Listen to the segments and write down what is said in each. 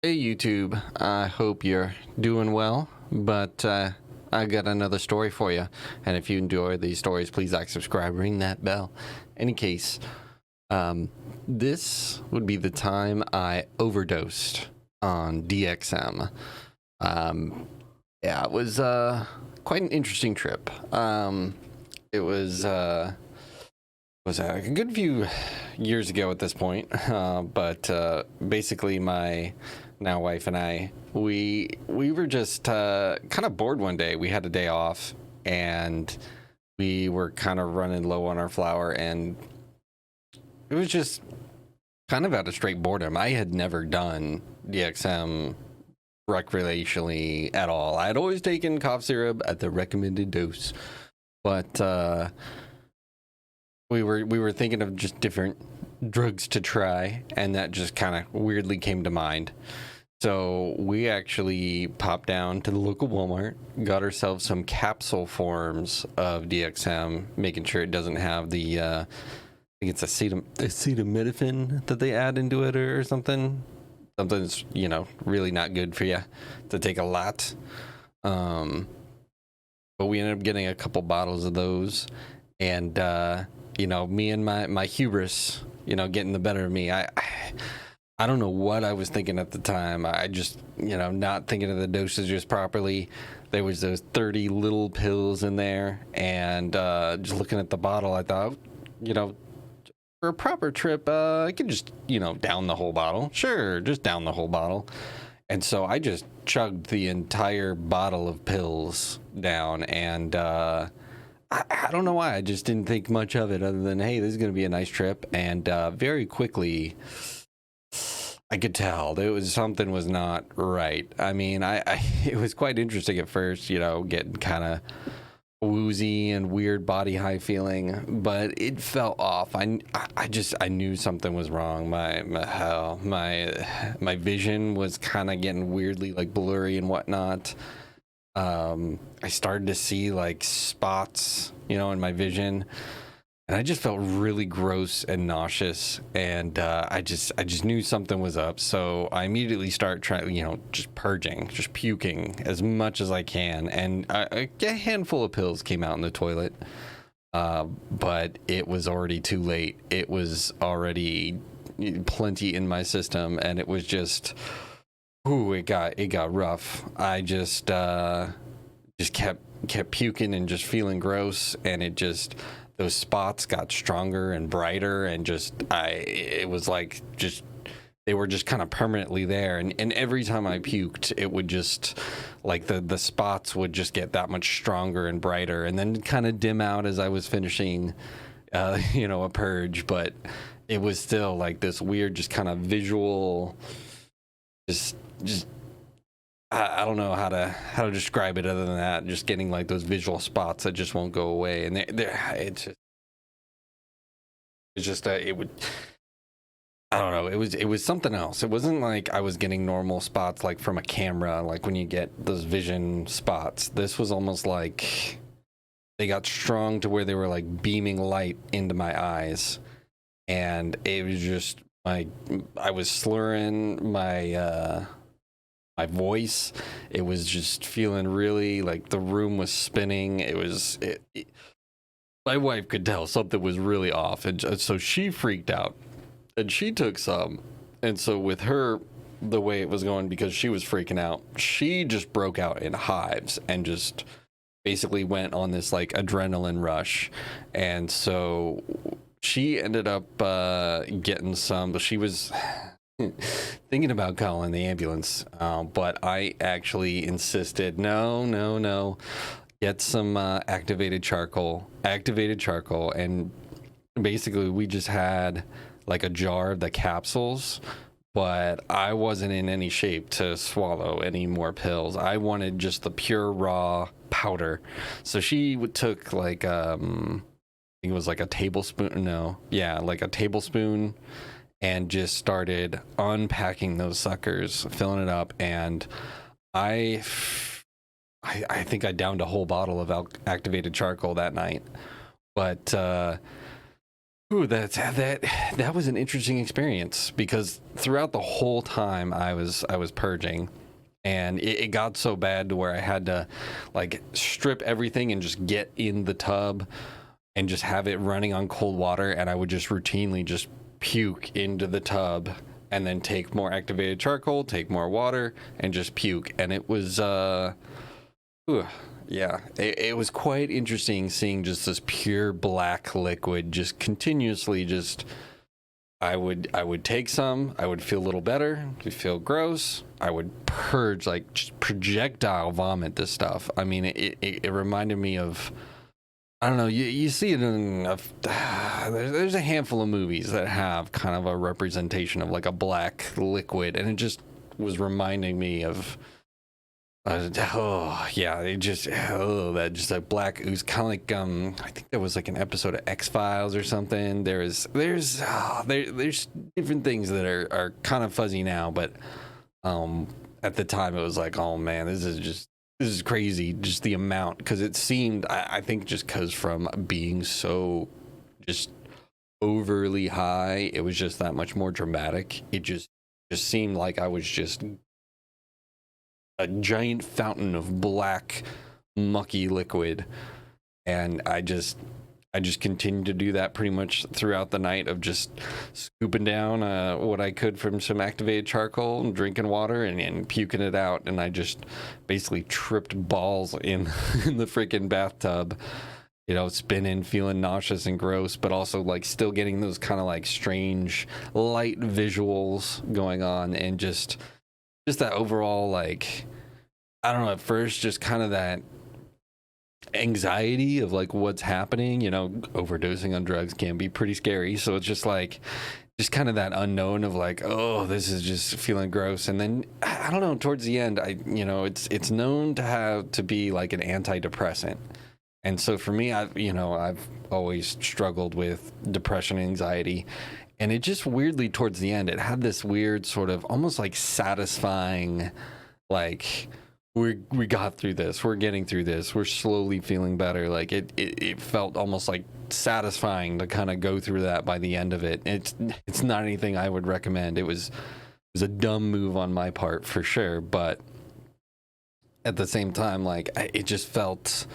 Hey YouTube, I hope you're doing well, but I got another story for you. And if you enjoy these stories, please like, subscribe, ring that bell. Any case, this would be the time I overdosed on DXM. Yeah, it was quite an interesting trip. It was a good few years ago at this point, but basically my now wife and I, we were just kind of bored one day. We had a day off, and we were kind of running low on our flour, and it was just kind of out of straight boredom. I had never done DXM recreationally at all. I had always taken cough syrup at the recommended dose, but we were thinking of just different drugs to try, and that just kind of weirdly came to mind. So we actually popped down to the local Walmart, got ourselves some capsule forms of DXM, making sure it doesn't have the I think it's acetaminophen that they add into it or something. Something's really not good for you to take a lot. But we ended up getting a couple bottles of those, and me and my hubris, getting the better of me. I don't know what I was thinking at the time. I just, not thinking of the dosages properly. There was those 30 little pills in there, and just looking at the bottle, I thought, for a proper trip, I could just, down the whole bottle. Sure, just down the whole bottle. And so I just chugged the entire bottle of pills down, and I don't know why. I just didn't think much of it other than, hey, this is going to be a nice trip. And very quickly, I could tell something was not right. I mean, it was quite interesting at first, getting kind of woozy and weird body high feeling, but it fell off. I knew something was wrong. My vision was kind of getting weirdly like blurry and whatnot. I started to see like spots, in my vision, and I just felt really gross and nauseous, and I just knew something was up. So I immediately start trying, just purging, just puking as much as I can, and a handful of pills came out in the toilet, but it was already too late. It was already plenty in my system, and it was just. Ooh, it got rough. I just kept puking and just feeling gross, and those spots got stronger and brighter, and it was like they were just kind of permanently there, and every time I puked, it would just like the spots would just get that much stronger and brighter, and then kind of dim out as I was finishing a purge, but it was still like this weird just kind of visual just I don't know how to describe it other than that. Just getting like those visual spots that just won't go away, and it would. I don't know. It was something else. It wasn't like I was getting normal spots like from a camera, like when you get those vision spots. This was almost like they got strong to where they were like beaming light into my eyes, and it was just I was slurring my voice. It was just feeling really like the room was spinning. My wife could tell something was really off, and so she freaked out, and she took some. And so with her, the way it was going, because she was freaking out, she just broke out in hives and just basically went on this like adrenaline rush. And so she ended up getting some, but she was thinking about calling the ambulance, but I actually insisted, no, get some activated charcoal, and basically we just had like a jar of the capsules, but I wasn't in any shape to swallow any more pills. I wanted just the pure raw powder. So she took like I think it was like a tablespoon, like a tablespoon, and just started unpacking those suckers, filling it up, and I think I downed a whole bottle of activated charcoal that night. But Ooh, that was an interesting experience because throughout the whole time I was purging, and it got so bad to where I had to like strip everything and just get in the tub and just have it running on cold water, and I would just routinely just puke into the tub and then take more activated charcoal, take more water, and just puke. And it was ooh, yeah, it was quite interesting seeing just this pure black liquid just continuously just. I would take some, I would feel a little better, I'd feel gross. I would purge, like just projectile vomit this stuff. I mean, it reminded me of, I don't know, you see it in there's a handful of movies that have kind of a representation of like a black liquid, and it just was reminding me of oh yeah, it just that just like black ooze, kind of like I think there was like an episode of X-Files or something. There's different things that are kind of fuzzy now, but at the time it was like, oh man, this is crazy, just the amount, because it seemed, I think just because from being so just overly high, it was just that much more dramatic. It just seemed like I was just a giant fountain of black mucky liquid, and I just continued to do that pretty much throughout the night, of just scooping down what I could from some activated charcoal and drinking water and puking it out, and I just basically tripped balls in in the freaking bathtub, you know, spinning, feeling nauseous and gross, but also like still getting those kind of like strange light visuals going on, and just that overall, like, I don't know, at first just kind of that anxiety of like what's happening. You know, overdosing on drugs can be pretty scary, so it's just like just kind of that unknown of like, oh, this is just feeling gross. And then I don't know, towards the end, it's known to be like an antidepressant. And so for me, I've always struggled with depression and anxiety, and it just weirdly towards the end, it had this weird sort of almost like satisfying, like, we got through this, we're getting through this, we're slowly feeling better. Like it felt almost like satisfying to kind of go through that by the end of it. It's not anything I would recommend. It was a dumb move on my part for sure, but at the same time, like, it just felt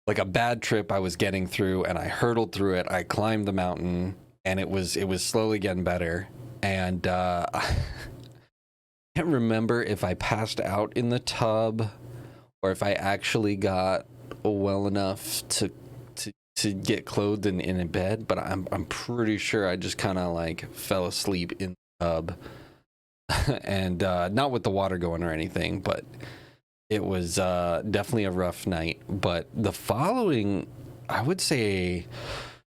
like a bad trip I was getting through, and I hurtled through it. I climbed the mountain, and it was slowly getting better. And I can't remember if I passed out in the tub or if I actually got well enough to get clothed and in a bed, but I'm pretty sure I just kind of like fell asleep in the tub. And not with the water going or anything, but it was definitely a rough night. But the following, I would say,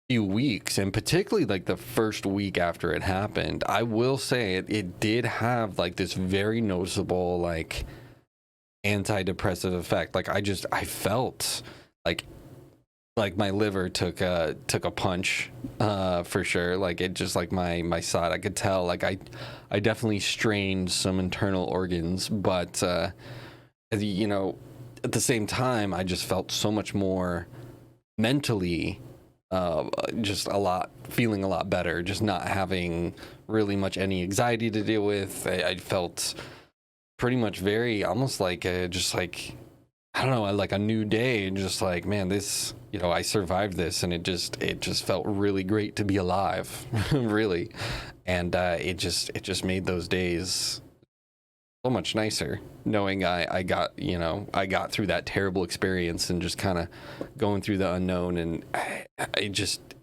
few weeks, and particularly like the first week after it happened, I will say it did have like this very noticeable like antidepressive effect. Like I felt like my liver took a punch, for sure. Like it just, like my side, I could tell like I definitely strained some internal organs, but you know, at the same time, I just felt so much more mentally, just feeling a lot better, just not having really much any anxiety to deal with. I felt pretty much very, almost like just like, I don't know, like a new day, and just like, man, this, you know, I survived this, and it just felt really great to be alive, really. And it just made those days so much nicer, knowing I got through that terrible experience, and just kind of going through the unknown. And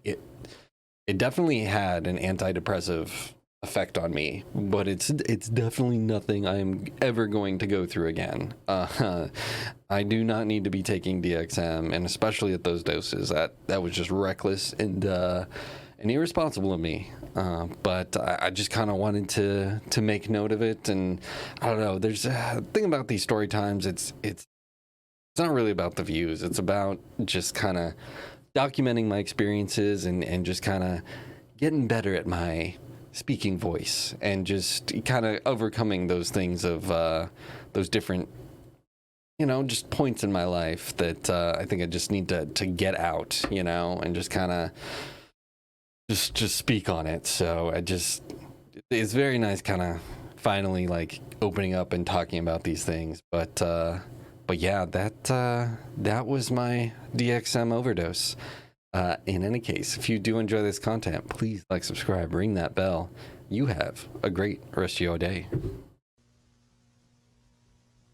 it definitely had an antidepressive effect on me, but it's definitely nothing I'm ever going to go through again. I do not need to be taking DXM, and especially at those doses. That was just reckless and irresponsible of me. But I just kind of wanted to make note of it. And I don't know, there's a thing about these story times. It's not really about the views. It's about just kind of documenting my experiences and just kind of getting better at my speaking voice, and just kind of overcoming those things of those different, you know, just points in my life that I think I just need to get out, you know, and just kind of just speak on it. So it's very nice kind of finally like opening up and talking about these things. But yeah, that was my DXM overdose. In any case, if you do enjoy this content, please like, subscribe, ring that bell. You have a great rest of your day.